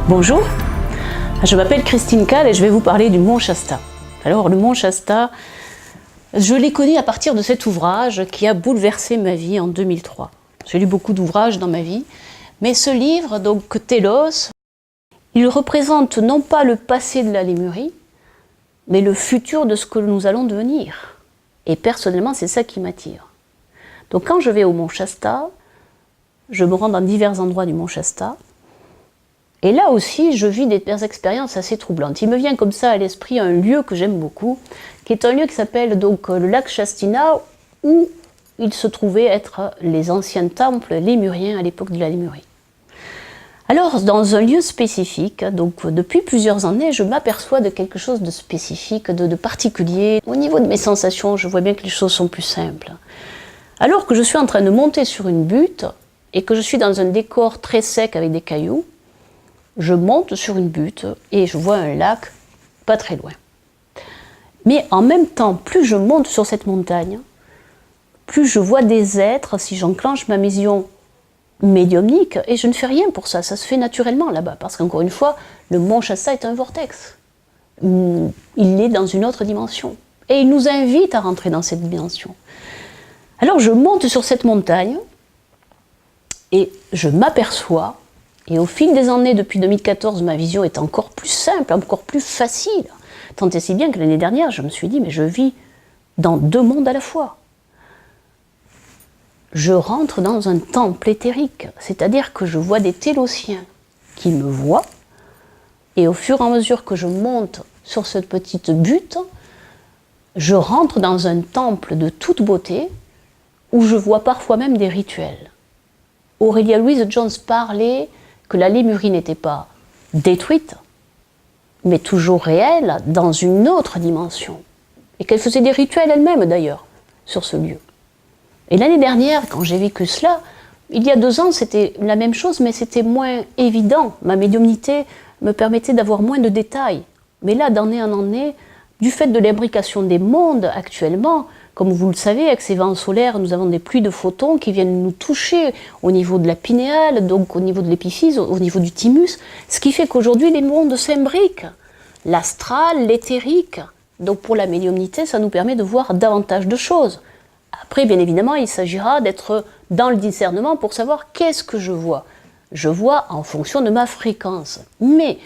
Bonjour, je m'appelle Christine Calle et je vais vous parler du Mont Shasta. Alors le Mont Shasta, je l'ai connu à partir de cet ouvrage qui a bouleversé ma vie en 2003. J'ai lu beaucoup d'ouvrages dans ma vie, mais ce livre, donc Télos, il représente non pas le passé de la Lémurie, mais le futur de ce que nous allons devenir. Et personnellement, c'est ça qui m'attire. Donc quand je vais au Mont Shasta, je me rends dans divers endroits du Mont Shasta, et là aussi, je vis des expériences assez troublantes. Il me vient comme ça à l'esprit un lieu que j'aime beaucoup, qui est un lieu qui s'appelle donc le lac Shastina, où il se trouvait être les anciens temples lémuriens à l'époque de la Lémurie. Alors, dans un lieu spécifique, donc depuis plusieurs années, je m'aperçois de quelque chose de spécifique, de particulier. Au niveau de mes sensations, je vois bien que les choses sont plus simples. Alors que je suis en train de monter sur une butte, et que je suis dans un décor très sec avec des cailloux, je monte sur une butte et je vois un lac pas très loin. Mais en même temps, plus je monte sur cette montagne, plus je vois des êtres, si j'enclenche ma vision médiumnique, et je ne fais rien pour ça, ça se fait naturellement là-bas, parce qu'encore une fois, le Mont Shasta est un vortex. Il est dans une autre dimension. Et il nous invite à rentrer dans cette dimension. Alors je monte sur cette montagne, et je m'aperçois. Et au fil des années, depuis 2014, ma vision est encore plus simple, encore plus facile. Tant et si bien que l'année dernière, je me suis dit, mais je vis dans deux mondes à la fois. Je rentre dans un temple éthérique, c'est-à-dire que je vois des télosiens qui me voient, et au fur et à mesure que je monte sur cette petite butte, je rentre dans un temple de toute beauté, où je vois parfois même des rituels. Aurélia Louise Jones parlait que la Lémurie n'était pas détruite, mais toujours réelle dans une autre dimension. Et qu'elle faisait des rituels elle-même d'ailleurs, sur ce lieu. Et l'année dernière, quand j'ai vécu cela, il y a 2 ans, c'était la même chose, mais c'était moins évident. Ma médiumnité me permettait d'avoir moins de détails. Mais là, d'année en année, du fait de l'imbrication des mondes actuellement, comme vous le savez, avec ces vents solaires, nous avons des pluies de photons qui viennent nous toucher au niveau de la pinéale, donc au niveau de l'épiphyse, au niveau du thymus, ce qui fait qu'aujourd'hui les mondes s'imbriquent. L'astral, l'éthérique. Donc pour la médiumnité, ça nous permet de voir davantage de choses. Après, bien évidemment, il s'agira d'être dans le discernement pour savoir qu'est-ce que je vois. Je vois en fonction de ma fréquence. Mais